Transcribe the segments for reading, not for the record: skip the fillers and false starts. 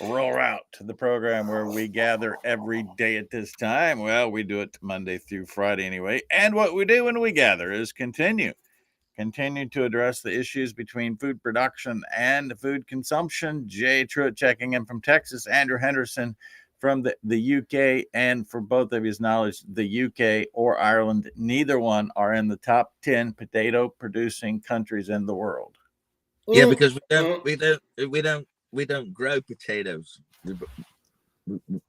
roll out to the program where we gather every day at this time. Well, we do it Monday through Friday anyway. And what we do when we gather is continue to address the issues between food production and food consumption. Jay Truitt checking in from Texas, Andrew Henderson from the UK, and for both of his knowledge, the UK or Ireland, neither one are in the top 10 potato producing countries in the world. Yeah, because we don't grow potatoes.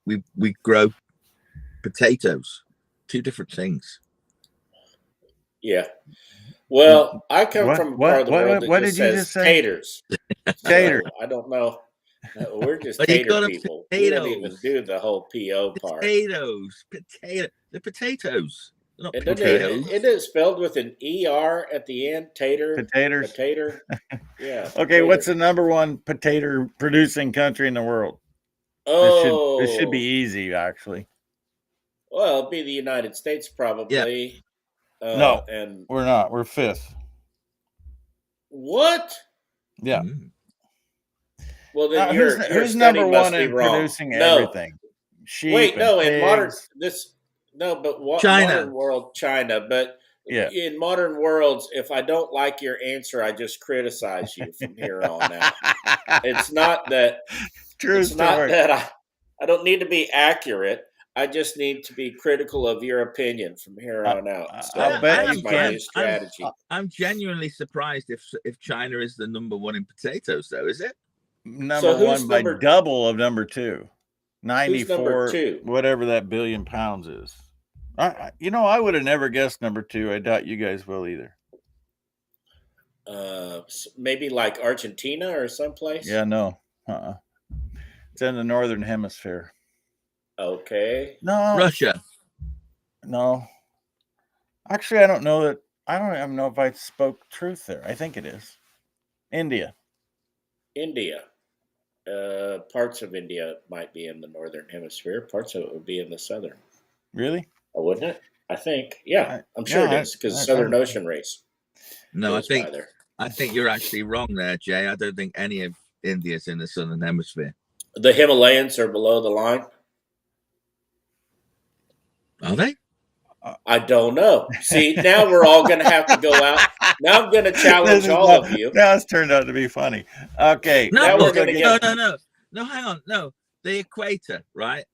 We grow potatoes. Two different things. Yeah. Well, I come from a part of the world that just says taters. Tater. So I don't know. We're just tater people. We don't even do the whole PO part. The potatoes. Not potatoes. It is spelled with an ER at the end. Tater. Potatoes. Potato. Yeah. Okay, potato. What's the number one potato producing country in the world? Oh. This should be easy, actually. Well, it'd be the United States, probably. Yeah. No, and we're not. We're fifth. What? Yeah. Well, then who's number one in producing everything? Sheep. Wait, no, in modern China. Modern world, China. But in modern worlds, if I don't like your answer, I just criticize you from here on out. It's not that. True it's story. Not that I don't need to be accurate. I just need to be critical of your opinion from here on out. So that's my new strategy. I'm genuinely surprised if China is the number one in potatoes, though. Is it? Number one by double of number two. 94, number two? Whatever that billion pounds is. I would have never guessed number two. I doubt you guys will either. Maybe like Argentina or someplace? Yeah, no. It's in the northern hemisphere. Okay. No. Russia. No. Actually, I don't know that. I don't even know if I spoke truth there. I think it is. India. Parts of India might be in the northern hemisphere. Parts of it would be in the southern. Really? Oh, wouldn't it? I think. Yeah, I'm sure it is because Southern Ocean race. No, I think you're actually wrong there, Jay. I don't think any of India's in the southern hemisphere. The Himalayas are below the line. Are they? I don't know. See, now we're all going to have to go out. Now I'm going to challenge all of you. Now it's turned out to be funny. Okay. No, we're going to get... No, hang on. No, the equator, right?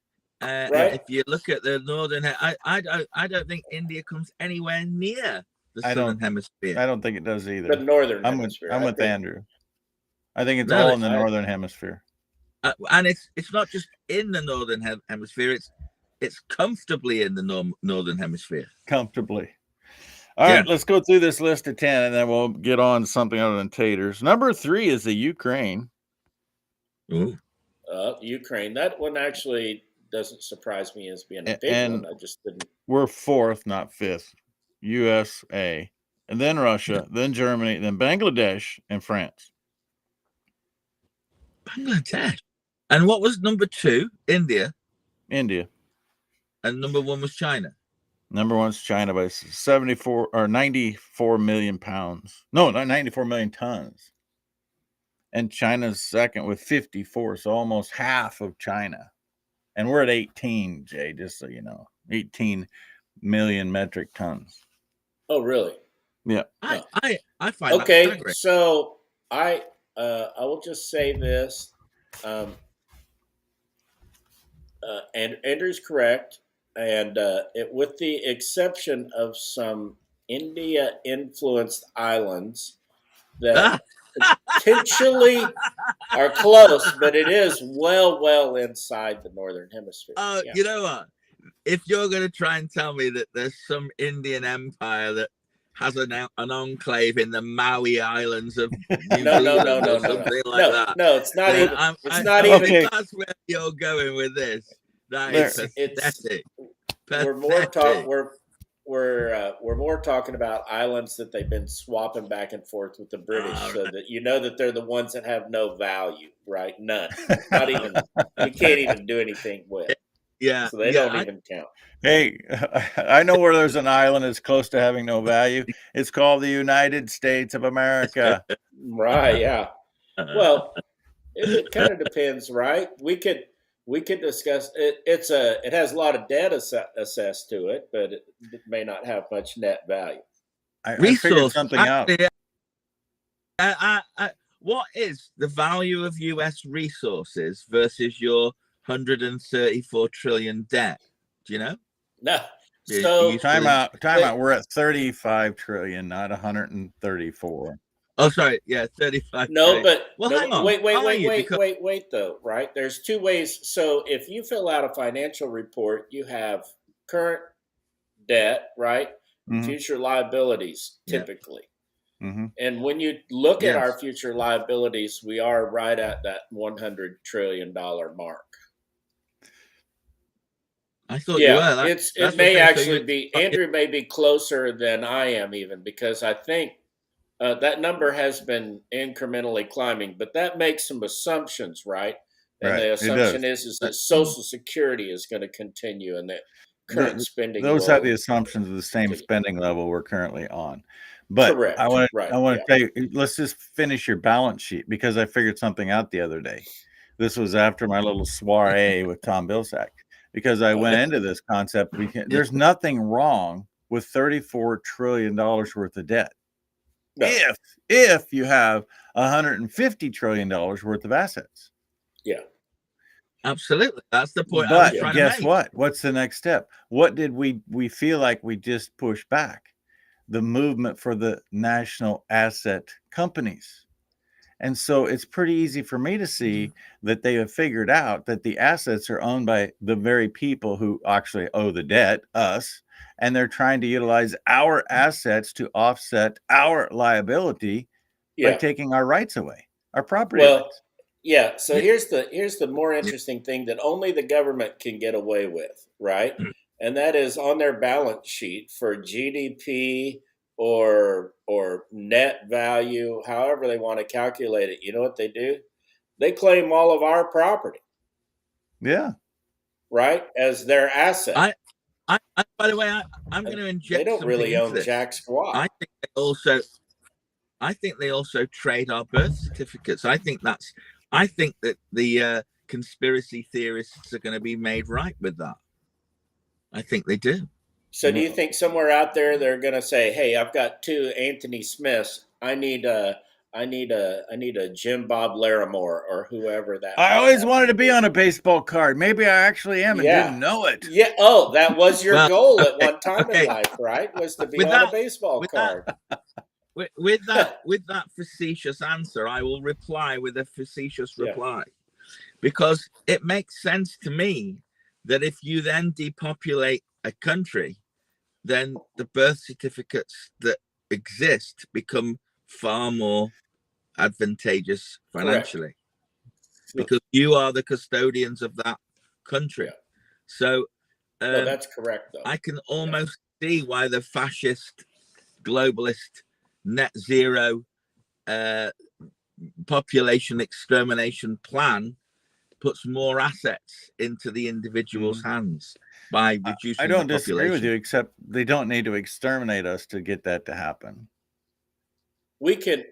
Right. If you look at the northern, I don't think India comes anywhere near the southern hemisphere. I don't think it does either. The northern hemisphere. I'm with Andrew. I think it's all in the northern hemisphere. And it's not just in the northern hemisphere. It's comfortably in the northern hemisphere. Comfortably. All right, let's go through this list of 10, and then we'll get on to something other than taters. Number 3 is the Ukraine. Ooh. Ukraine. That one actually doesn't surprise me as being a big one. I just didn't. We're 4th, not 5th. USA. And then Russia, then Germany, then Bangladesh, and France. Bangladesh. And what was number 2? India. And number 1 was China. Number 1's China by 74 or 94 million pounds. No, not 94 million tons. And China's second with 54, so almost half of China. And we're at 18, Jay, just so you know. 18 million metric tons. Oh, really? Yeah. I find okay. That great. So I will just say this. And Andrew's correct. And with the exception of some India-influenced islands that potentially are close, but it is well inside the northern hemisphere. You know what? If you're going to try and tell me that there's some Indian empire that has an enclave in the Maui Islands of New Zealand or something like that. No, it's not even. It's not even. even. That's where you're going with this. That is pathetic. We're more talking about islands that they've been swapping back and forth with the British, so that you know that they're the ones that have no value, right? None. Not even. You can't even do anything with. Yeah. So they don't even count. Hey, I know where there's an island that's close to having no value. It's called the United States of America. Right. Yeah. Well, It kind of depends, right? We could discuss it. It has a lot of debt assessed to it, but it may not have much net value. I figured something out. What is the value of US resources versus your 134 trillion debt? Do you know? No. So time out. We're at 35 trillion, not 134. Oh, sorry. Yeah, 35. No, but well, no, hang on. Wait, though, right? There's two ways. So if you fill out a financial report, you have current debt, right? Mm-hmm. Future liabilities, typically. Mm-hmm. And when you look at our future liabilities, we are right at that $100 trillion mark. I thought you were. It may actually be, Andrew may be closer than I am even, because I think that number has been incrementally climbing, but that makes some assumptions, right? And the assumption is that Social Security is going to continue and that current spending. Those have the assumptions of the same spending level we're currently on. But correct. I want to tell you, let's just finish your balance sheet, because I figured something out the other day. This was after my little soiree with Tom Vilsack, because I went into this concept. There's nothing wrong with $34 trillion worth of debt. No. If you have $150 trillion worth of assets. Yeah. Absolutely. That's the point. But guess what? What's the next step? What did we feel like we just pushed back? The movement for the national asset companies. And so it's pretty easy for me to see that they have figured out that the assets are owned by the very people who actually owe the debt, us, and they're trying to utilize our assets to offset our liability by taking our rights away, our property rights. Yeah. So here's the more interesting thing that only the government can get away with, right? And that is on their balance sheet for GDP or net value, however they want to calculate it. You know what they do? They claim all of our property. Yeah. Right? As their asset. By the way, I'm going to inject. They don't really own jack squat. I think they also trade our birth certificates. I think that the conspiracy theorists are going to be made right with that. I think they do. So do you think somewhere out there they're going to say, "Hey, I've got 2 Anthony Smiths. I need a Jim Bob Larimore or whoever that." I always wanted to be on a baseball card. Maybe I actually am and didn't know it. Yeah. Oh, that was your goal at one time in life, right? Was to be on a baseball card. With that facetious answer, I will reply with a facetious reply, because it makes sense to me that if you then depopulate a country, then the birth certificates that exist become far more advantageous financially. Correct. Because you are the custodians of that country. So that's correct, though. I can almost see why the fascist globalist net zero population extermination plan puts more assets into the individual's hands by reducing I don't disagree with you, except they don't need to exterminate us to get that to happen. We can,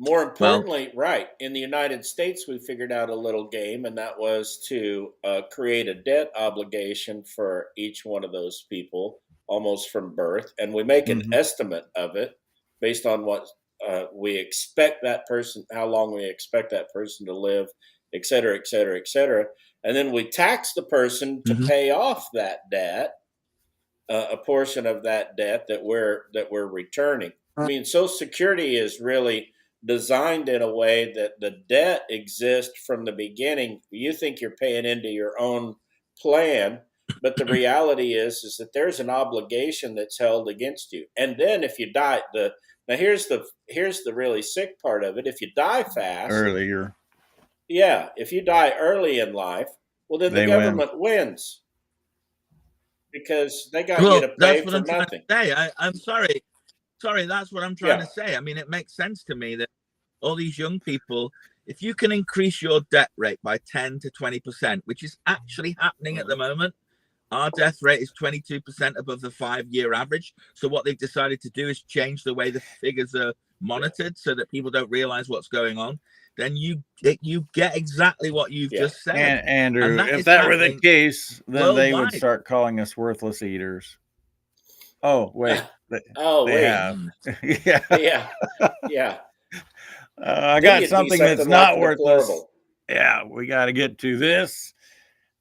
more importantly, in the United States, we figured out a little game, and that was to create a debt obligation for each one of those people, almost from birth, and we make an estimate of it based on what we expect that person, how long we expect that person to live, et cetera, et cetera, et cetera. And then we tax the person to pay off that debt, a portion of that debt that we're returning. I mean, Social Security is really designed in a way that the debt exists from the beginning. You think you're paying into your own plan, but the reality is that there's an obligation that's held against you. And then if you die, now here's the really sick part of it. If you die fast, earlier, if you die early in life, well, then the government wins because they got you to pay for nothing. I'm sorry. That's what I'm trying to say. I mean, it makes sense to me that all these young people, if you can increase your debt rate by 10 to 20%, which is actually happening at the moment. Our death rate is 22% above the 5-year average. So what they've decided to do is change the way the figures are monitored so that people don't realize what's going on. then you get exactly what you've just said. And Andrew, that if is that were the happening case, then they would worldwide. start calling us worthless eaters. Oh, wait. They wait. have. Yeah. Yeah. Yeah. I Then got you'd be something that's something not like worthless. deplorable. Yeah, we got to get to this.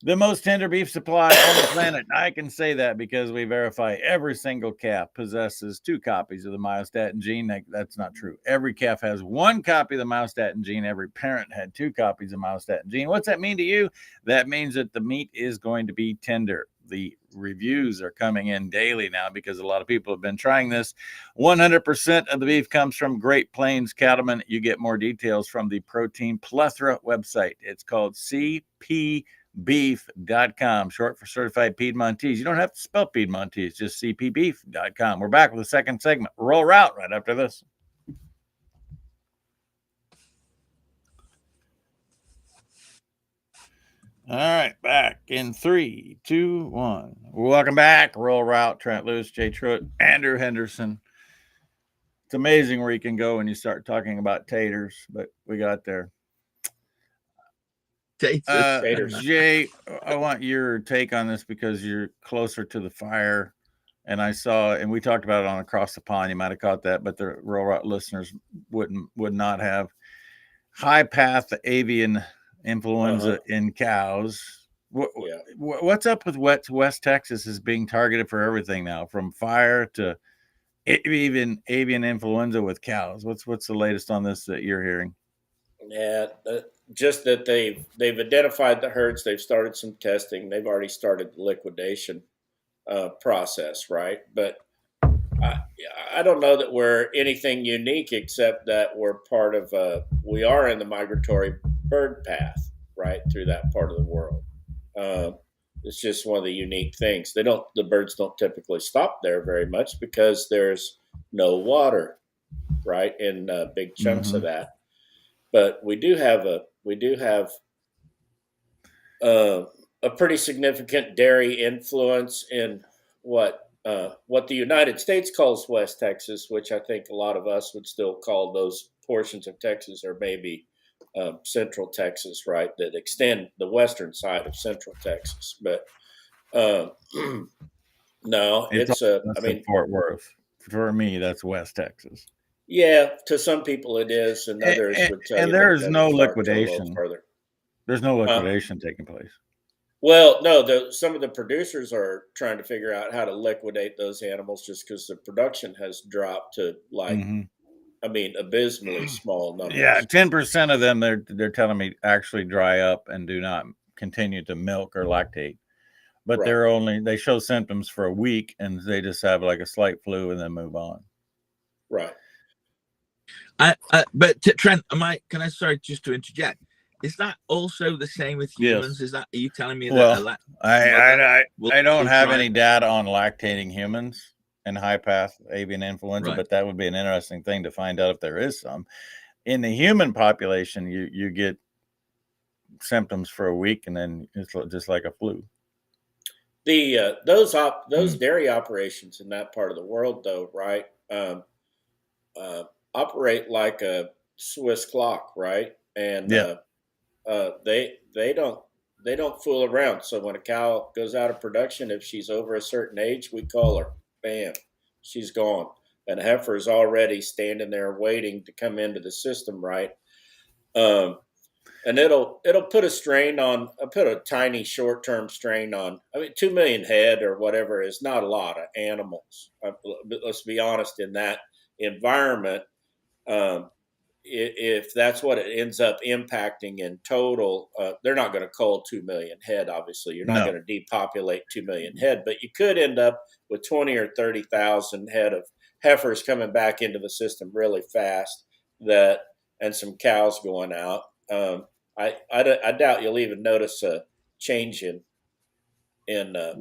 The most tender beef supply on the planet. I can say that because we verify every single calf possesses 2 copies of the myostatin gene. That's not true. Every calf has 1 copy of the myostatin gene. Every parent had 2 copies of myostatin gene. What's that mean to you? That means that the meat is going to be tender. The reviews are coming in daily now because a lot of people have been trying this. 100% of the beef comes from Great Plains cattlemen. You get more details from the Protein Plethora website. It's called cpbeef.com, short for Certified Piedmontese. You don't have to spell Piedmontese, just cpbeef.com. We're back with the second segment. Roll route right after this. All right, back in 3, 2, 1. Welcome back. Roll route. Trent, Loos, Truitt, Andrew Henderson. It's amazing where you can go when you start talking about taters, but we got there. Taters. Jay, I want your take on this because you're closer to the fire. And I saw, and we talked about it on Across the Pond. You might have caught that, but the Roll Route listeners would not have. High path avian influenza in cows. What's up with West Texas is being targeted for everything now, from fire to even avian influenza with cows? What's the latest on this that you're hearing? Yeah, just that they've identified the herds. They've started some testing. They've already started the liquidation process, right? But I don't know that we're anything unique except that we're part of we are in the migratory bird path, right, through that part of the world. It's just one of the unique things. The birds don't typically stop there very much because there's no water, right, in big chunks of that. But we do have a pretty significant dairy influence in what the United States calls West Texas, which I think a lot of us would still call those portions of Texas, or maybe Central Texas, right, that extend the western side of Central Texas. But no, it's I mean, Fort Worth. For me, that's West Texas. Yeah, to some people it is, and others would tell you there is that no it's liquidation. Further. There's no liquidation taking place. Well, no, some of the producers are trying to figure out how to liquidate those animals just because the production has dropped to abysmally small numbers. Yeah, 10% of them they're telling me actually dry up and do not continue to milk or lactate. But they show symptoms for a week and they just have like a slight flu and then move on. Right. But Trent, can I sorry just to interject? Is that also the same with humans? Yes. Are you telling me that? Well, I don't have any data on lactating humans and high path avian influenza, but that would be an interesting thing to find out if there is some. In the human population, you get symptoms for a week and then it's just like a flu. Those dairy operations in that part of the world, though, right, operate like a Swiss clock, right? And they don't fool around. So when a cow goes out of production, if she's over a certain age, we call her. Bam, she's gone. And a heifer is already standing there waiting to come into the system, right? And it'll put a tiny short-term strain on. I mean, 2 million head or whatever is not a lot of animals. Let's be honest, in that environment, if that's what it ends up impacting in total, they're not going to cull 2 million head. Obviously, you're not going to depopulate 2 million head, but you could end up with 20 or 30,000 head of heifers coming back into the system really fast. And some cows going out. I doubt you'll even notice a change in that's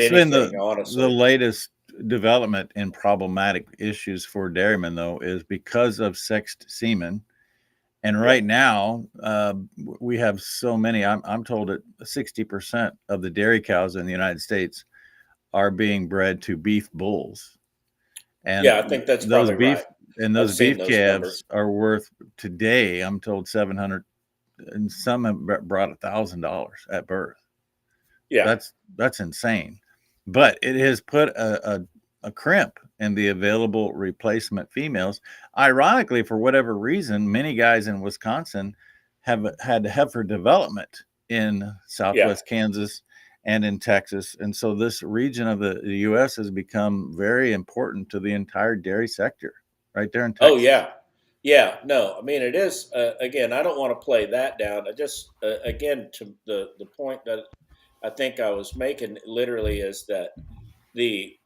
been the latest development in problematic issues for dairymen, though, is because of sexed semen. And right now, we have so many. I'm told that 60% of the dairy cows in the United States are being bred to beef bulls. And I think that's probably right. And I've those seen beef those calves numbers. are worth today, I'm told, 700, and some have brought $1,000 at birth. Yeah. That's insane. But it has put a crimp in the available replacement females. Ironically, for whatever reason, many guys in Wisconsin have had heifer development in Southwest Kansas and in Texas. And so this region of the U.S. has become very important to the entire dairy sector right there in Texas. Oh, yeah. Yeah. No, I mean, it is, again, I don't want to play that down. I just, again, to the point that I think I was making literally is that the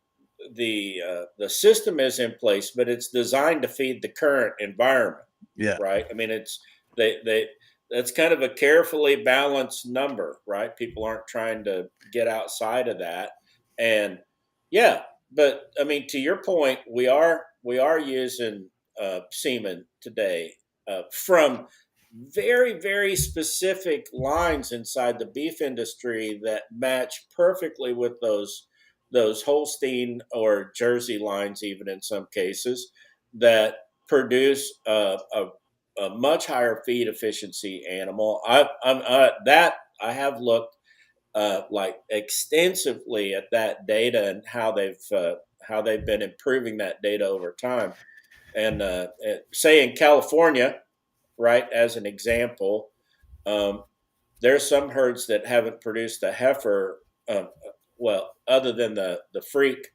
the system is in place, but it's designed to feed the current environment, Yeah. right? I mean, it's they that's kind of a carefully balanced number, right? People aren't trying to get outside of that, and yeah, but I mean, to your point, we are using semen today from very specific lines inside the beef industry that match perfectly with those Holstein or Jersey lines, even in some cases, that produce a much higher feed efficiency animal. I have looked like extensively at that data and how they've been improving that data over time. And say in California, right, as an example, um, there's some herds that haven't produced a heifer, well, other than the freak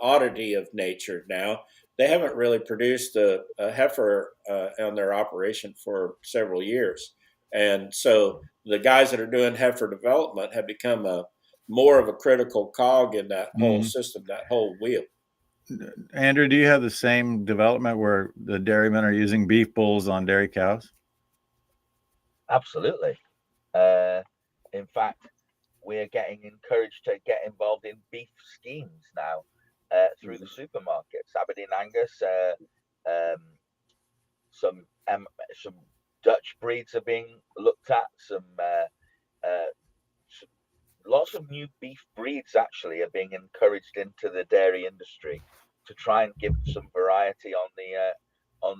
oddity of nature now, they haven't really produced a heifer on their operation for several years. And so the guys that are doing heifer development have become more of a critical cog in that whole system, that whole wheel. Andrew, do you have the same development where the dairymen are using beef bulls on dairy cows? Absolutely. In fact, we're getting encouraged to get involved in beef schemes now through the supermarkets. Aberdeen Angus, some Dutch breeds are being looked at. Lots of new beef breeds actually are being encouraged into the dairy industry to try and give some variety on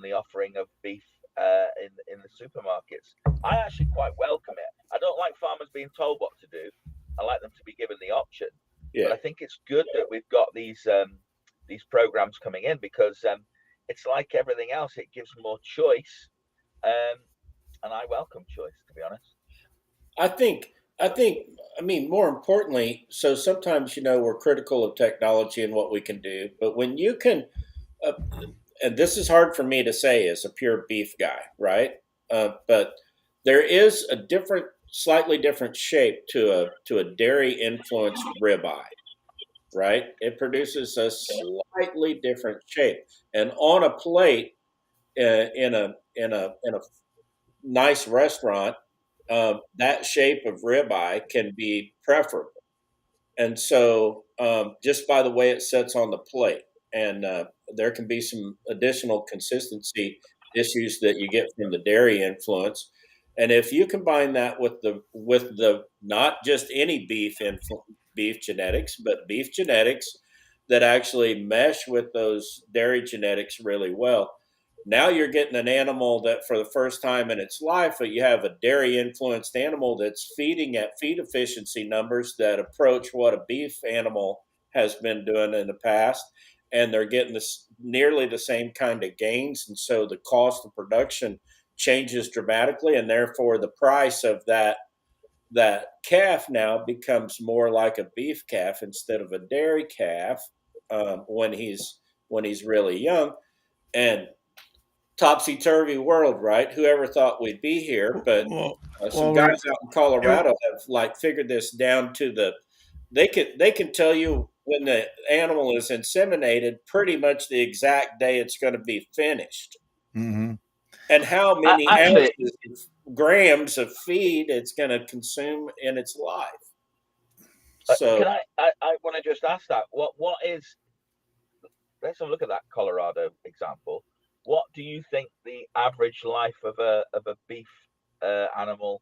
the offering of beef in the supermarkets. I actually quite welcome it. I don't like farmers being told what to do. I like them to be given the option. But I think it's good that we've got these programs coming in because it's like everything else. It gives more choice, and I welcome choice, to be honest. I mean, more importantly, so sometimes, we're critical of technology and what we can do, but when you can, uh, and this is hard for me to say as a pure beef guy, right? But there is a slightly different shape to a dairy influenced ribeye, right? It produces a slightly different shape, and on a plate in a nice restaurant, that shape of ribeye can be preferable. And so, just by the way it sits on the plate, and there can be some additional consistency issues that you get from the dairy influence. And if you combine that with the not just any beef genetics, but beef genetics that actually mesh with those dairy genetics really well, now you're getting an animal that for the first time in its life, you have a dairy influenced animal that's feeding at feed efficiency numbers that approach what a beef animal has been doing in the past. And they're getting this nearly the same kind of gains. And so the cost of production changes dramatically. And therefore the price of that calf now becomes more like a beef calf instead of a dairy calf when he's really young. And topsy turvy world, right? Whoever thought we'd be here, but some guys out in Colorado have like figured this down to they can tell you when the animal is inseminated pretty much the exact day it's going to be finished, and how many grams of feed it's going to consume in its life. So can I want to just ask that what is, let's have a look at that Colorado example. What do you think the average life of a beef animal,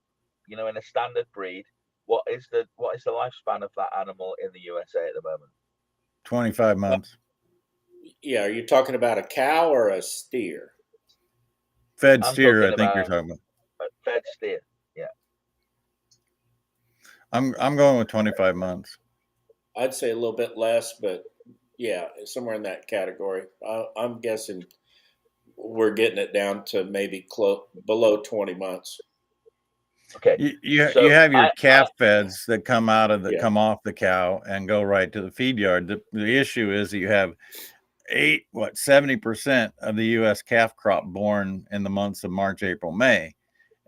in a standard breed? What is the lifespan of that animal in the USA at the moment? 25 months. Yeah, are you talking about a cow or a steer? Fed I'm steer, I talking think you're about talking about. fed steer. Yeah. I'm going with 25 months. I'd say a little bit less, but yeah, somewhere in that category. I'm guessing we're getting it down to maybe below 20 months. Okay. You So have your I calf feds that come Yeah. come off the cow and go right to the feed yard. The issue is that you have 70% of the U.S. calf crop born in the months of March, April, May,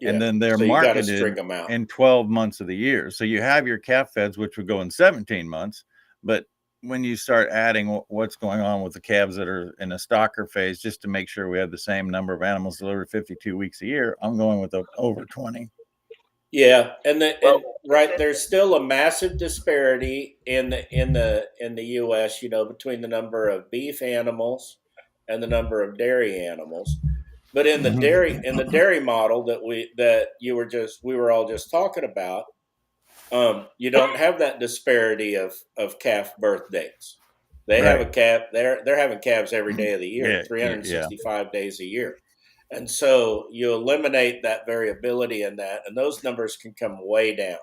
and Yeah. then they're So you got to marketed string them out. in 12 months of the year. So you have your calf feds, which would go in 17 months, but when you start adding what's going on with the calves that are in a stocker phase, just to make sure we have the same number of animals delivered 52 weeks a year, I'm going with over 20. Yeah, well, right, there's still a massive disparity in the U.S. Between the number of beef animals and the number of dairy animals. But in the dairy model that we were all just talking about, you don't have that disparity of calf birth dates. They have a Right. calf. They're having calves every day of the year, Yeah. 365 days a year. And so you eliminate that variability in that, and those numbers can come way down.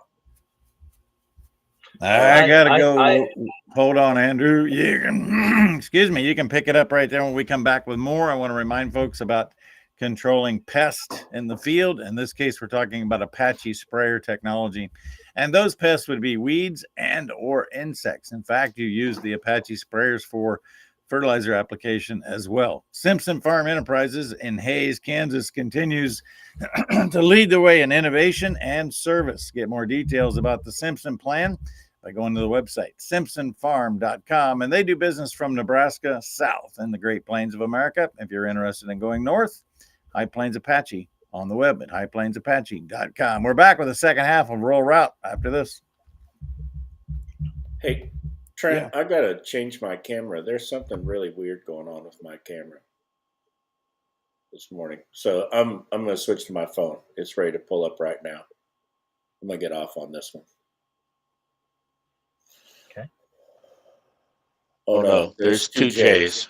I gotta go. Hold on, Andrew. You can, excuse me. You can pick it up right there when we come back with more. I want to remind folks about controlling pest in the field. In this case, we're talking about Apache sprayer technology, and those pests would be weeds and or insects. In fact, you use the Apache sprayers for fertilizer application as well. Simpson Farm Enterprises in Hayes, Kansas continues to lead the way in innovation and service. Get more details about the Simpson plan by going to the website simpsonfarm.com, and they do business from Nebraska south in the Great Plains of America. If you're interested in going north, High Plains Apache on the web at highplainsapache.com. We're back with the second half of Rural Route after this. Hey, Trent, I gotta change my camera. There's something really weird going on with my camera this morning, so I'm gonna switch to my phone. It's ready to pull up right now. I'm gonna get off on this one. Okay. Oh no, there's two J's.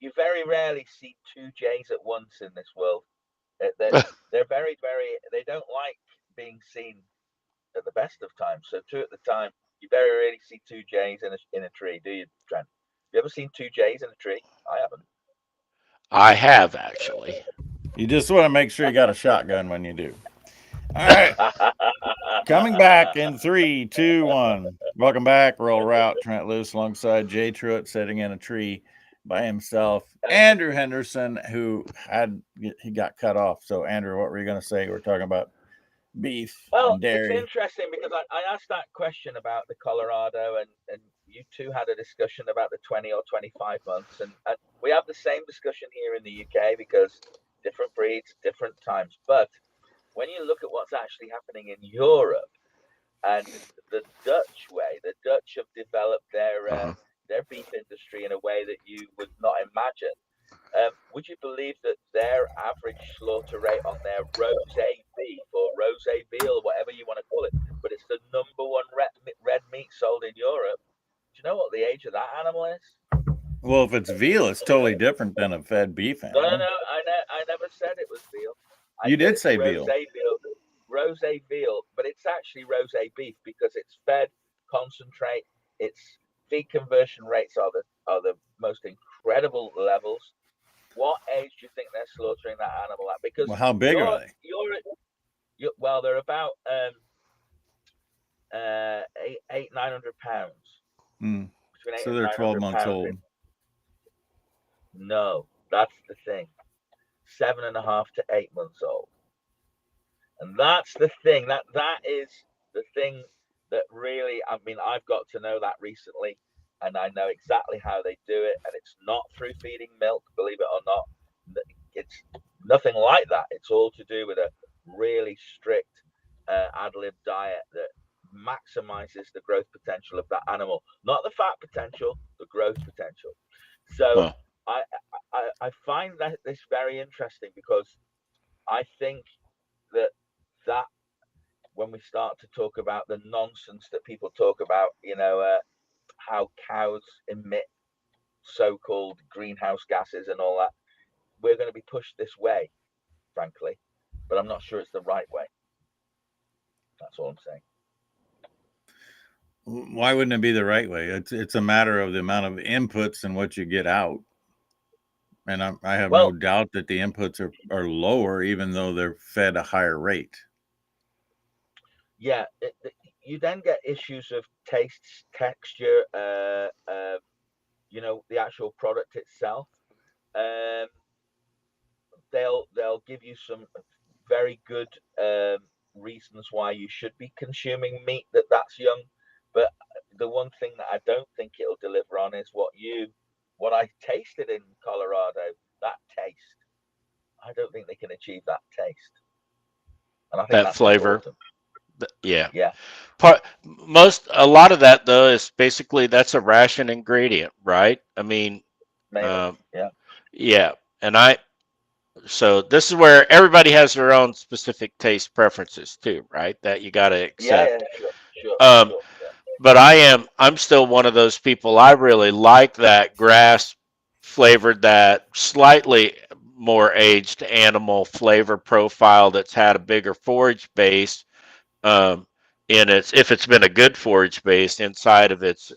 You very rarely see two J's at once in this world. They're very, very. They don't like being seen at the best of times. So two at the time, you very rarely see two J's in a tree, do you, Trent? You ever seen two J's in a tree? I haven't. I have actually. You just want to make sure you got a shotgun when you do. All right. Coming back in 3, 2, 1. Welcome back. Rural Route. Trent Loos alongside Jay Truitt sitting in a tree by himself. Andrew Henderson, he got cut off. So, Andrew, what were you going to say? We're talking about beef and dairy. It's interesting because I asked that question about the Colorado, and you two had a discussion about the 20 or 25 months, and we have the same discussion here in the UK because different breeds, different times. But when you look at what's actually happening in Europe and the Dutch way, the Dutch have developed their beef industry in a way that you would not imagine. Would you believe that their average slaughter rate on their rosé beef or rosé veal, or whatever you want to call it, but it's the number one red meat sold in Europe? Do you know what the age of that animal is? Well, if it's veal, it's totally different than a fed beef animal. No. I never said it was veal. You did say veal. Rosé veal, but it's actually rosé beef because it's fed concentrate. Its feed conversion rates are the most incredible levels. What age do you think they're slaughtering that animal at? Because how big are they? Well, they're about 900 pounds. So they're 12 months old. No, that's the thing. 7.5 to 8 months old. And that's the thing. That is the thing that really, I've got to know that recently, and I know exactly how they do it, and it's not through feeding milk, believe it or not. It's nothing like that. It's all to do with a really strict ad lib diet that maximizes the growth potential of that animal, not the fat potential, the growth potential. So I find this very interesting because I think that when we start to talk about the nonsense that people talk about, how cows emit so-called greenhouse gases and all that. We're going to be pushed this way, frankly, but I'm not sure it's the right way. That's all I'm saying. Why wouldn't it be the right way? It's a matter of the amount of inputs and what you get out. And I have no Well, doubt that the inputs are lower, even though they're fed a higher rate. yeah, you then get issues of taste, texture, the actual product itself. Um, they'll give you some very good reasons why you should be consuming meat that's young. But the one thing that I don't think it'll deliver on is what I tasted in Colorado. That taste, I don't think they can achieve that taste, and I think That that's flavor. important. Yeah. Yeah, A lot of that though is basically that's a ration ingredient, right? I mean, mainly. Yeah, yeah. And so this is where everybody has their own specific taste preferences too, right? That you got to accept. sure, sure, Um, sure. Yeah, but I'm still one of those people. I really like that grass flavored, that slightly more aged animal flavor profile that's had a bigger forage base um, in its, if it's been a good forage base inside of its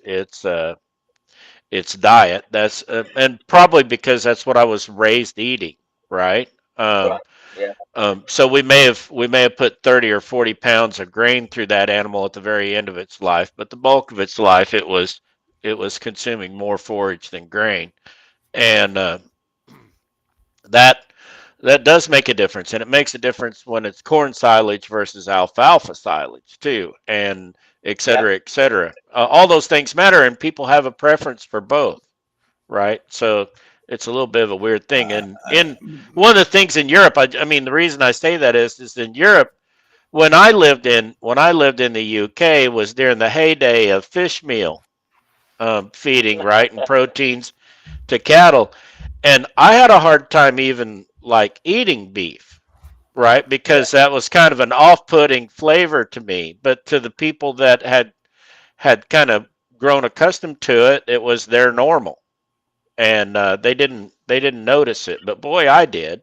diet. That's and probably because that's what I was raised eating, right? right. Yeah, So we may have put 30 or 40 pounds of grain through that animal at the very end of its life, but the bulk of its life it was consuming more forage than grain, and that that does make a difference, and it makes a difference when it's corn silage versus alfalfa silage too, and et yeah, cetera, et cetera. All those things matter, and people have a preference for both, right? So it's a little bit of a weird thing. And in one of the things in Europe, I mean, the reason I say that is in Europe, when I lived in the UK was during the heyday of fish meal feeding, right, and proteins to cattle, and I had a hard time even like eating beef, right, yeah, because that was kind of an off-putting flavor to me. But to the people that had kind of grown accustomed to it, it was their normal, and they didn't notice it, but boy, I did.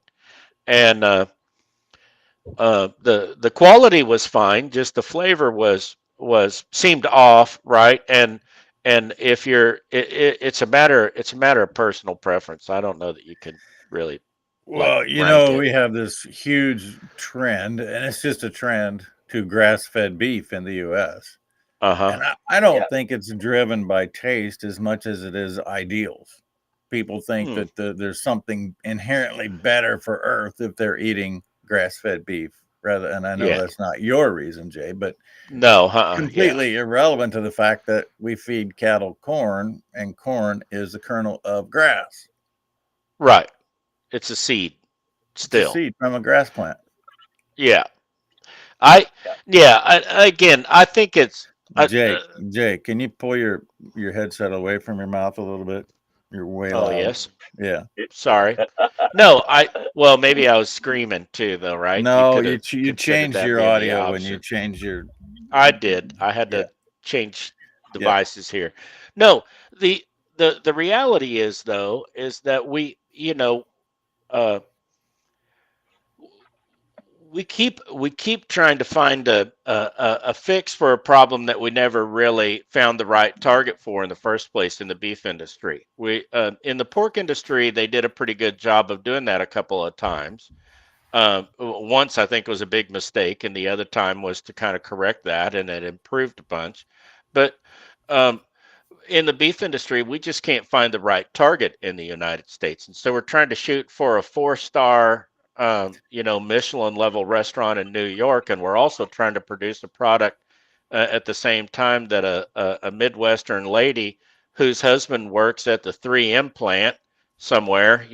And the quality was fine, just the flavor was seemed off, right? And if it's a matter of personal preference. I don't know that you can really like Well, rank it. we have this huge trend, and it's just a trend to grass-fed beef in the U.S. Uh-huh. And I yeah, don't think it's driven by taste as much as it is ideals. People think Hmm. that there's something inherently better for Earth if they're eating grass-fed beef, rather. And I know Yeah. that's not your reason, Jay, but No, yeah. completely irrelevant to the fact that we feed cattle corn, and corn is the kernel of grass. Right. It's a seed It's a still. seed from a grass plant. Yeah. I yeah. yeah, again, I think it's Jake, Jake, can you pull your headset away from your mouth a little bit? You're way oh, loud. yes. Yeah. Sorry. No, well, maybe I was screaming too, though, right? You No, could you have you considered changed that your being the audio when you option. changed your. I did. I had Yeah. to change Yep. devices here. No, the reality is though is that uh we keep trying to find a fix for a problem that we never really found the right target for in the first place in the beef industry. We in the pork industry they did a pretty good job of doing that a couple of times. Once I think was a big mistake, and the other time was to kind of correct that, and it improved a bunch. But um, in the beef industry, we just can't find the right target in the United States, and so we're trying to shoot for a four-star, Michelin level restaurant in New York, and we're also trying to produce a product at the same time that a Midwestern lady whose husband works at the 3M plant somewhere,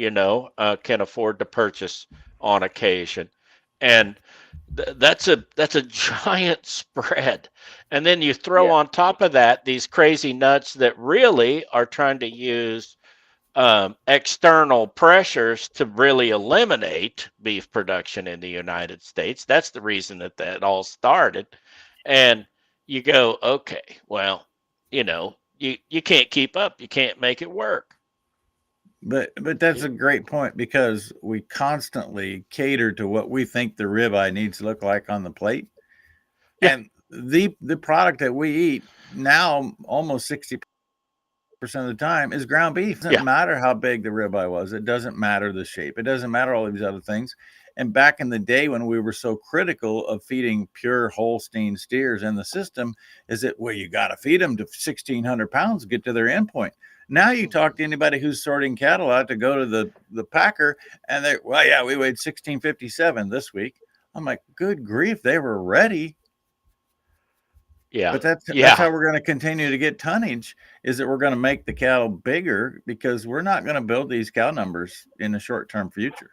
can afford to purchase on occasion, and that's a giant spread. And then you throw Yeah, on top of that these crazy nuts that really are trying to use external pressures to really eliminate beef production in the United States. That's the reason that all started. And you go, okay, well, you know, you can't keep up. You can't make it work. But that's a great point because we constantly cater to what we think the ribeye needs to look like on the plate. Yeah. And the product that we eat now almost 60% of the time is ground beef. It doesn't Yeah. matter how big the ribeye was. It doesn't matter the shape. It doesn't matter all these other things. And back in the day when we were so critical of feeding pure Holstein steers in the system, is that, well, you got to feed them to 1,600 pounds to get to their endpoint. Now you talk to anybody who's sorting cattle out to go to the packer, and they, well, yeah, we weighed 1,657 this week. I'm like, good grief, they were ready. Yeah. But that's Yeah. how we're going to continue to get tonnage, is that we're going to make the cattle bigger because we're not going to build these cow numbers in the short-term future.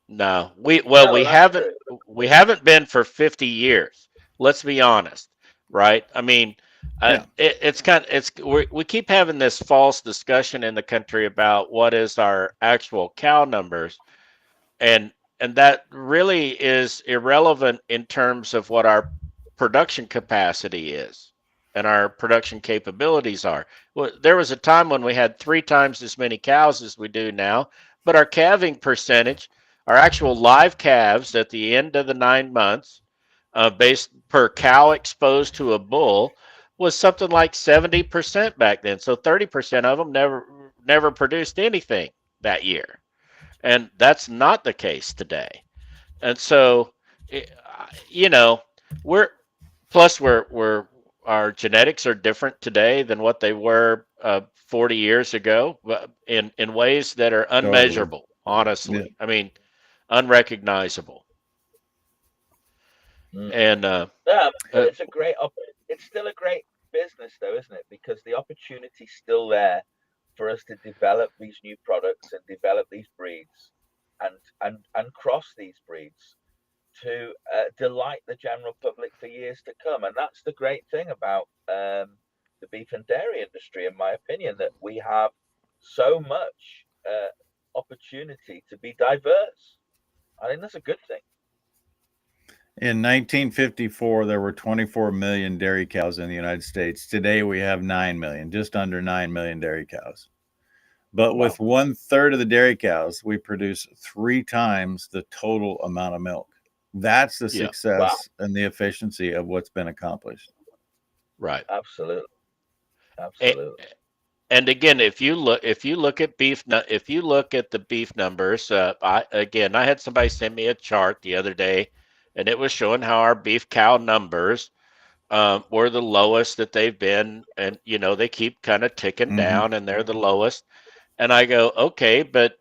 No, we that's haven't true. been for 50 years. Let's be honest, right? I mean, Yeah. we keep having this false discussion in the country about what is our actual cow numbers, and that really is irrelevant in terms of what our production capacity is and our production capabilities are. Well, there was a time when we had 3 times as many cows as we do now, but our calving percentage, our actual live calves at the end of the 9 months, based per cow exposed to a bull, was something like 70% back then. So 30% of them never produced anything that year, and that's not the case today. And so, you know, we're we're our genetics are different today than what they were 40 years ago, in ways that are Totally. unmeasurable. Yeah. Honestly, I mean, unrecognizable. Mm. And Yeah, but it's still a great business though, isn't it? Because the opportunity's still there for us to develop these new products and develop these breeds and cross these breeds to delight the general public for years to come. And that's the great thing about the beef and dairy industry, in my opinion, that we have so much opportunity to be diverse. I think that's a good thing. In 1954, there were 24 million dairy cows in the United States. Today, we have 9 million, just under 9 million dairy cows. But Wow. with 1/3 of the dairy cows, we produce 3 times the total amount of milk. That's the yeah, success and the efficiency of what's been accomplished. right. Absolutely. A- Absolutely. And again, if you look at if you look at the beef numbers, I had somebody send me a chart the other day, and it was showing how our beef cow numbers were the lowest that they've been, and they keep kind of ticking Mm-hmm. down, and they're the lowest. And I go, okay, but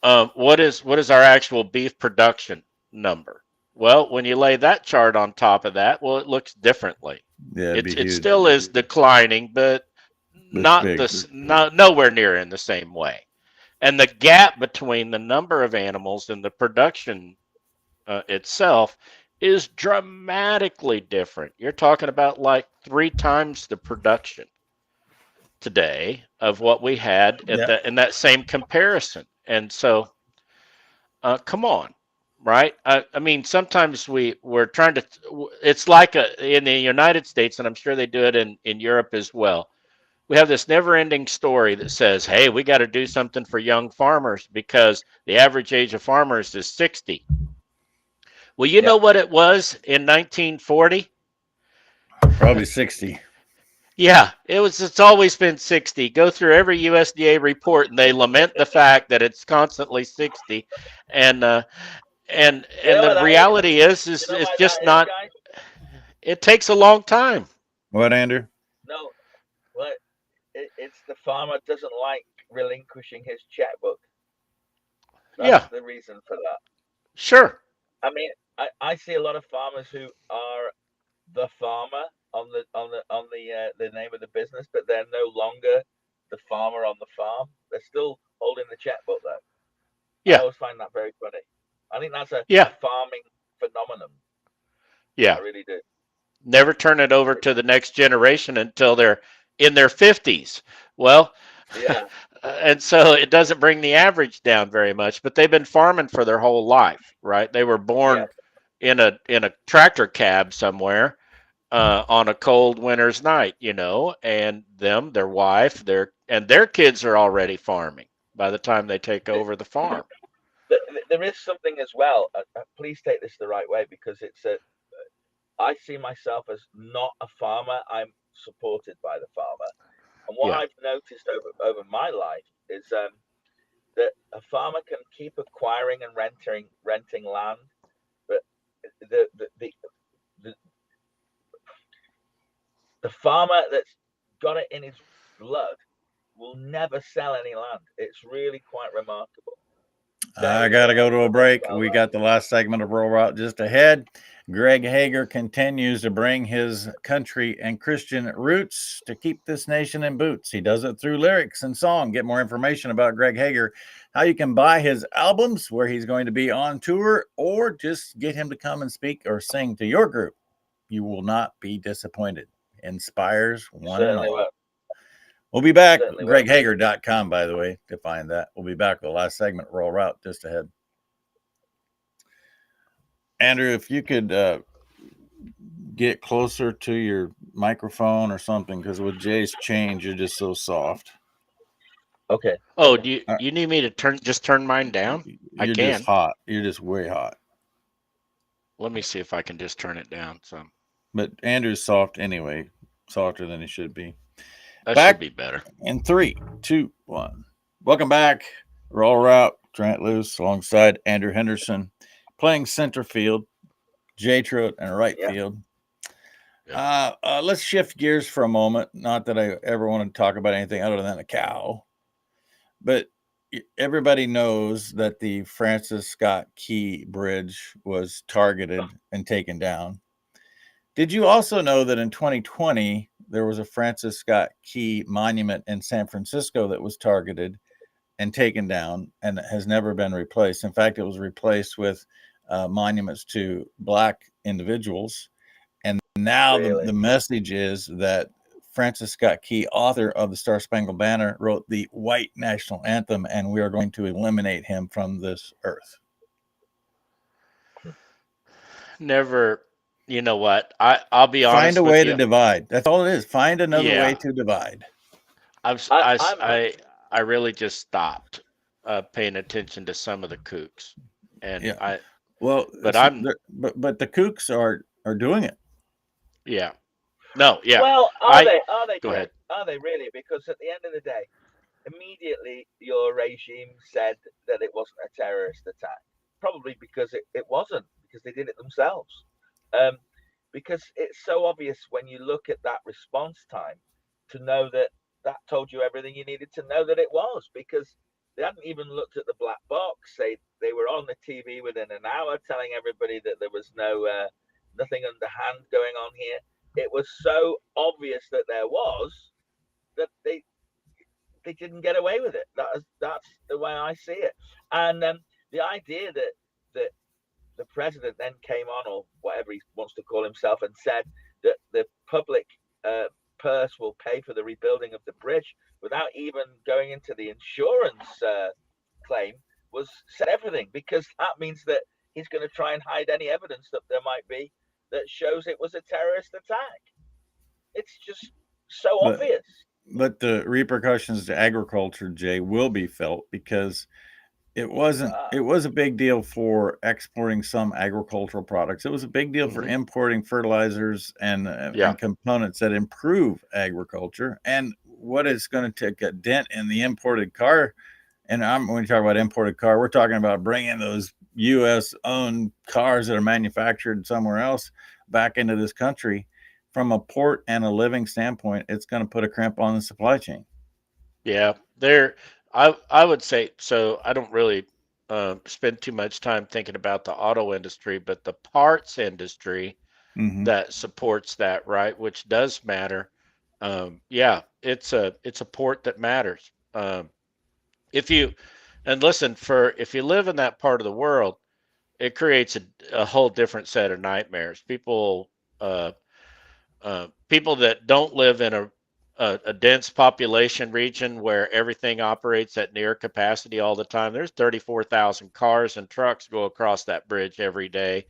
what is our actual beef production number? Well, when you lay that chart on top of that, well, it looks differently. Yeah, it'd be It huge. still is declining, but It's big. nowhere near in the same way. And the gap between the number of animals and the production itself is dramatically different. You're talking about like 3 times the production today of what we had in that same comparison. And so, come on, right? I mean, sometimes we're trying to. It's like in the United States, and I'm sure they do it in Europe as well. We have this never-ending story that says, "Hey, we got to do something for young farmers because the average age of farmers is 60." Well, you Yeah. know what it was in 1940? Probably 60. Yeah, it's always been 60. Go through every USDA report and they lament the fact that it's constantly 60. And You know what the that is? reality is You know it's why just that is, not. guys? It takes a long time. What, Andrew? No, well, it's the farmer doesn't like relinquishing his checkbook. That's Yeah, the reason for that. sure. I mean, I see a lot of farmers who are the farmer on the name of the business, but they're no longer the farmer on the farm. They're still holding the checkbook though. I Yeah, always find that very funny. I think that's a yeah, farming phenomenon. yeah. I really do. Never turn it over to the next generation until they're in their 50s. Well, Yeah. and so it doesn't bring the average down very much, but they've been farming for their whole life, right? They were Yeah. born in a tractor cab somewhere, on a cold winter's night, and their wife, their kids are already farming by the time they take over the farm. There is something as well. Please take this the right way, because I see myself as not a farmer. I'm supported by the farmer. And what Yeah. I've noticed over my life is that a farmer can keep acquiring and renting land, but the the, the the the farmer that's got it in his blood will never sell any land. It's really quite remarkable. I got to go to a break. We got the last segment of Rural Route just ahead. Greg Hager continues to bring his country and Christian roots to keep this nation in boots. He does it through lyrics and song. Get more information about Greg Hager, how you can buy his albums, where he's going to be on tour, or just get him to come and speak or sing to your group. You will not be disappointed. Inspires one and all. Won't. We'll be back. GregHager.com, by the way, to find that. We'll be back with the last segment, Rural Route, just ahead. Andrew, if you could get closer to your microphone or something, because with Jay's change, you're just so soft. Okay. Oh, do you need me to turn mine down? You're just hot. You're just way hot. Let me see if I can just turn it down some. But Andrew's soft anyway, softer than he should be. That should be better. In 3, 2, 1. Welcome back. Rural Route, Trent Loos alongside Andrew Henderson, playing center field, Jay Truitt in right field. Yeah. Let's shift gears for a moment. Not that I ever want to talk about anything other than a cow, but everybody knows that the Francis Scott Key Bridge was targeted and taken down. Did you also know that in 2020, there was a Francis Scott Key monument in San Francisco that was targeted and taken down and has never been replaced? In fact, it was replaced with monuments to Black individuals. And now the message is that Francis Scott Key, author of the Star Spangled Banner, wrote the white national anthem, and we are going to eliminate him from this earth. Never. You know what? I'll be honest. Find a way to divide. That's all it is. Find another way to divide. I really just stopped paying attention to some of the kooks, and but the kooks are doing it. Yeah. No. Yeah. Well, are they? Go ahead. Are they really? Because at the end of the day, immediately your regime said that it wasn't a terrorist attack. Probably because it wasn't, because they did it themselves. Because it's so obvious when you look at that response time to know that told you everything you needed to know that it was, because they hadn't even looked at the black box. They were on the TV within an hour telling everybody that there was nothing underhand going on here. It was so obvious that there was that they didn't get away with it. That's the way I see it. And the idea that the president then came on, or whatever he wants to call himself, and said that the public purse will pay for the rebuilding of the bridge without even going into the insurance claim said everything, because that means that he's going to try and hide any evidence that there might be that shows it was a terrorist attack. It's just so obvious. But the repercussions to agriculture, Jay, will be felt, because it was a big deal for exporting some agricultural products. It was a big deal for importing fertilizers and components that improve agriculture. And what is going to take a dent in the imported car? And when we talk about imported car, we're talking about bringing those U.S. owned cars that are manufactured somewhere else back into this country. From a port and a living standpoint, it's going to put a crimp on the supply chain. Yeah, I would say so. I don't really spend too much time thinking about the auto industry, but the parts industry that supports that, right, which does matter. It's a port that matters. If you live in that part of the world, it creates a whole different set of nightmares. People that don't live in a dense population region where everything operates at near capacity all the time. There's 34,000 cars and trucks go across that bridge every day.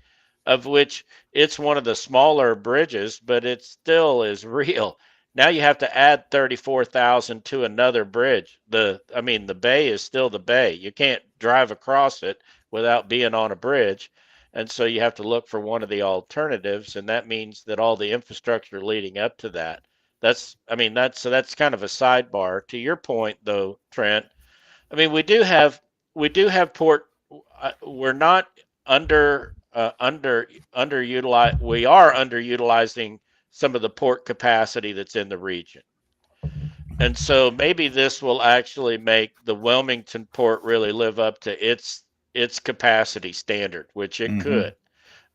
of which it's one of the smaller bridges, but it still is real. Now you have to add 34,000 to another bridge. The bay is still the bay. You can't drive across it without being on a bridge. And so you have to look for one of the alternatives, and that means that all the infrastructure leading up to that. That's kind of a sidebar. To your point though, Trent, I mean, we do have port. We're not underutilized. We are underutilizing some of the port capacity that's in the region, and so maybe this will actually make the Wilmington port really live up to its capacity standard, which it could.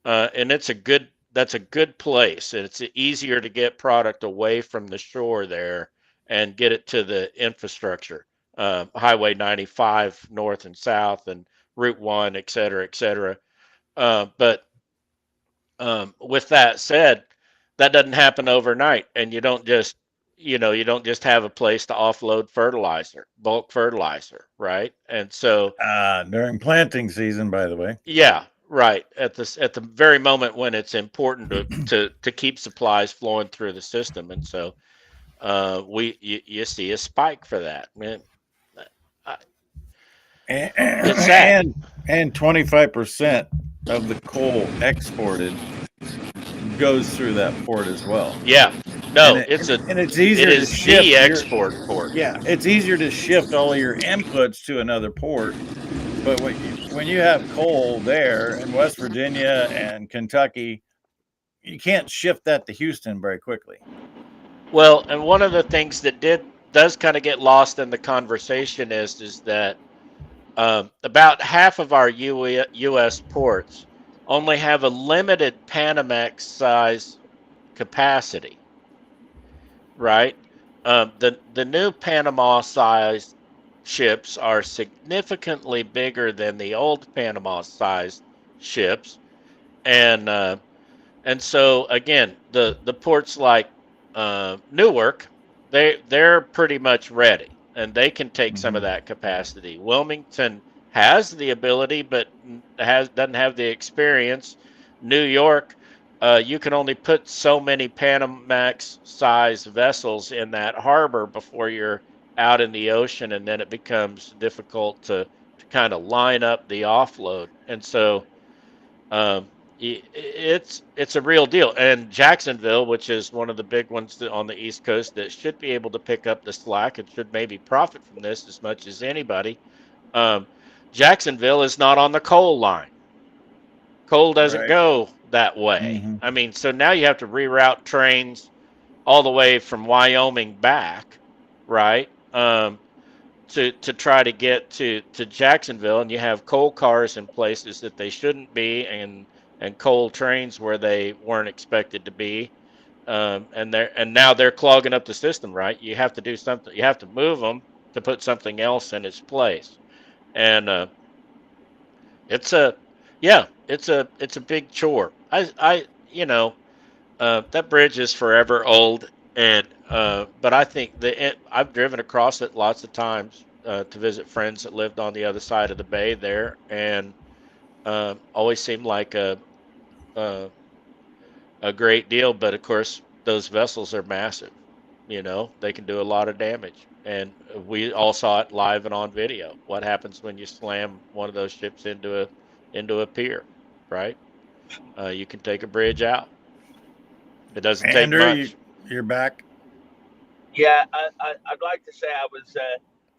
And that's a good place. It's easier to get product away from the shore there and get it to the infrastructure, Highway 95 north and south, and Route 1, et cetera, et cetera. But with that said, that doesn't happen overnight, and you don't just have a place to offload fertilizer, bulk fertilizer, right? And so During planting season, by the way. yeah, right. At the very moment when it's important to keep supplies flowing through the system, and so you see a spike for that. Man, I- And it's sad. and 25% of the coal exported goes through that port as well. Yeah, And no, it, it's a and it's it easier to is the shift your export port. yeah, it's easier to shift all of your inputs to another port. But when you have coal there in West Virginia and Kentucky, you can't shift that to Houston very quickly. Well, and one of the things that does kind of get lost in the conversation is that about half of our U.S. ports only have a limited Panamax size capacity, right? The new Panama size ships are significantly bigger than the old Panama sized ships, and so again, the ports like Newark, they're pretty much ready, and they can take some of that capacity. Wilmington has the ability, but doesn't have the experience. New York, you can only put so many Panamax size vessels in that harbor before you're out in the ocean, and then it becomes difficult to kind of line up the offload, and so um, it's a real deal. And Jacksonville, which is one of the big ones on the East Coast that should be able to pick up the slack and should maybe profit from this as much as anybody. Um, Jacksonville is not on the coal line. Coal doesn't Right. go that way. Mm-hmm. I mean, so now you have to reroute trains all the way from Wyoming back, right? To try to get to Jacksonville, and you have coal cars in places that they shouldn't be, and coal trains where they weren't expected to be, and now they're clogging up the system. Right? You have to do something. You have to move them to put something else in its place, and it's a yeah, it's a big chore. That bridge is forever old, and but I think I've driven across it lots of times to visit friends that lived on the other side of the bay there, and always seemed like a a great deal. But of course, those vessels are massive. They can do a lot of damage, and we all saw it live and on video. What happens when you slam one of those ships into a pier, right? You can take a bridge out. It doesn't take Andrew, much. you're back. Yeah, I'd like to say I was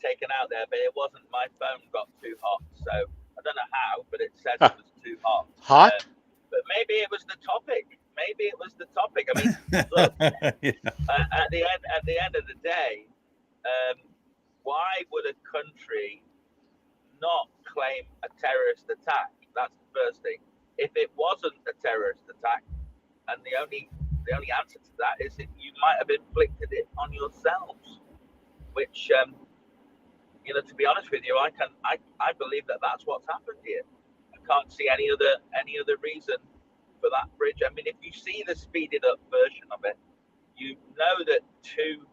taken out there, but it wasn't. My phone got too hot, so I don't know how, but it said it was too hot. Hot? But maybe it was the topic. Maybe it was the topic. I mean, look, at the end of the day, why would a country not claim a terrorist attack? That's the first thing. If it wasn't a terrorist attack, and the only answer to that is that you might have inflicted it on yourselves, which to be honest with you, I believe that that's what's happened here. I can't see any other reason for that bridge. I mean, if you see the speeded up version of it, you know that 2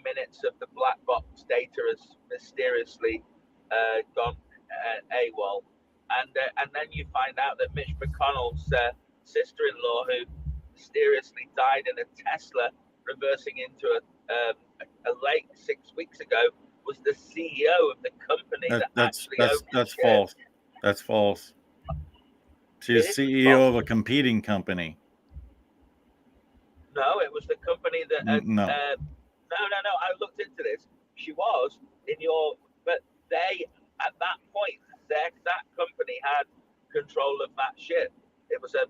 minutes of the black box data has mysteriously gone AWOL. and then you find out that Mitch McConnell's sister-in-law, who mysteriously died in a Tesla reversing into a lake 6 weeks ago, was the CEO of the company that actually owned that's shit. false. That's false. She's CEO of a competing company. No, it was the company that. No. No. I looked into this. She was in your, but they at that point, that company had control of that ship. It was a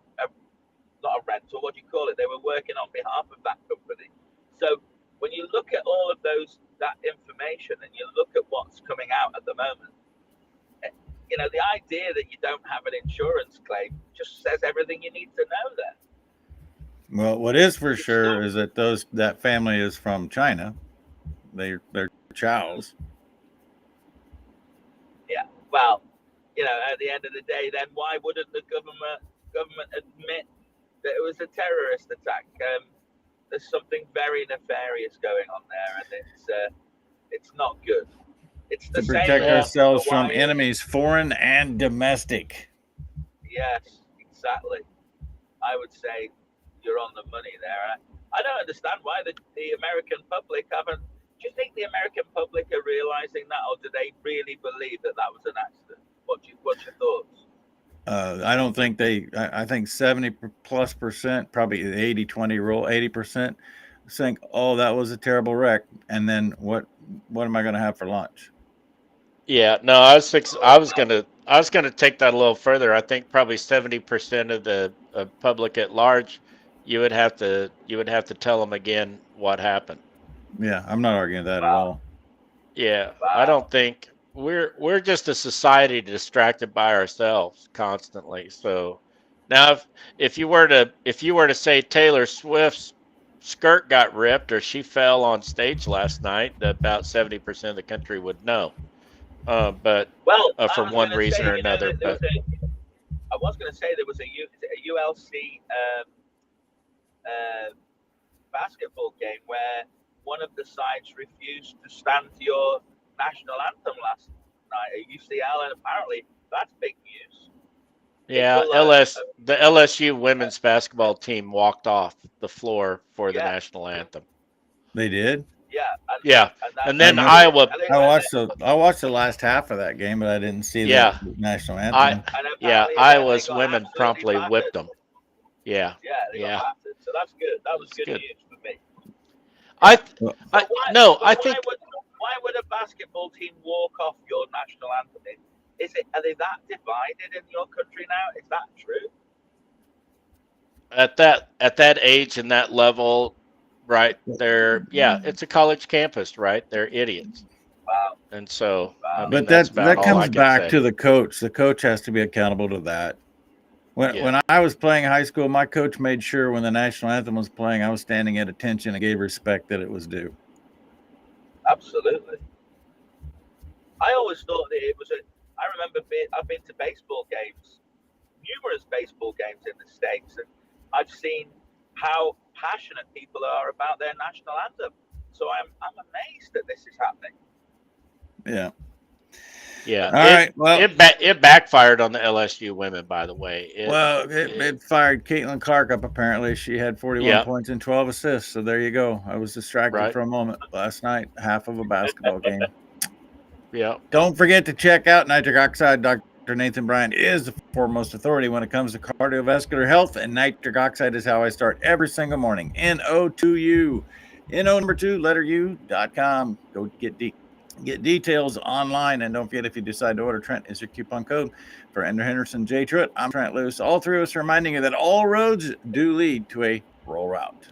not a rental. What do you call it? They were working on behalf of that company. So when you look at all of that information and you look at what's coming out at the moment, you know, the idea that you don't have an insurance claim just says everything you need to know there. Well, what is for sure is that that family is from China. They're Chows. Yeah. Well, you know, at the end of the day, then why wouldn't the government admit that it was a terrorist attack? There's something very nefarious going on there, and it's not good. It's the to same protect ourselves from Hawaii. enemies, foreign and domestic. Yes, exactly. I would say you're on the money there. I don't understand why the American public haven't. Do you think the American public are realizing that, or do they really believe that was an accident? What's your thoughts? I don't think I think 70+%, probably the 80-20 rule, 80% think, oh, that was a terrible wreck. And then what am I going to have for lunch? Yeah, no, I was gonna take that a little further. I think probably 70% of the public at large, you would have to tell them again what happened. Yeah, I'm not arguing that at all. Yeah, I don't think we're just a society distracted by ourselves constantly. So now if you were to say Taylor Swift's skirt got ripped or she fell on stage last night, about 70% of the country would know. But for one reason or another. But I was going to say there was a ULC basketball game where one of the sides refused to stand to your national anthem last night at UCL, and apparently that's big news. Yeah, the LSU women's basketball team walked off the floor for the national anthem. They did? Yeah. And then Iowa. I watched the last half of that game, but I didn't see the national anthem. Iowa's women promptly whipped them. Yeah. They got battered. So that's good. That was good news for me. I think why would a basketball team walk off your national anthem? Are they that divided in your country now? Is that true? At that age and that level, right? It's a college campus, right? They're idiots. Wow. And so, I mean, but that comes back to the coach. The coach has to be accountable to that. When I was playing high school, my coach made sure when the national anthem was playing, I was standing at attention and gave respect that it was due. Absolutely. I always thought that it was I remember I've been to baseball games, numerous baseball games in the States, and I've seen how passionate people are about their national anthem. So I'm amazed that this is happening. Yeah. Yeah. All right. Well, it backfired on the LSU women, by the way. It fired Caitlin Clark up. Apparently, she had 41 points and 12 assists. So there you go. I was distracted for a moment last night, half of a basketball game. Yeah. Don't forget to check out nitric oxide. Dr. Nathan Bryant is the foremost authority when it comes to cardiovascular health, and nitric oxide is how I start every single morning. NO2U. NO2 letter U.com. Go get details online, and don't forget, if you decide to order, Trent is your coupon code for Henderson, J. Truitt. I'm Trent Loos. All three of us reminding you that all roads do lead to a roll route.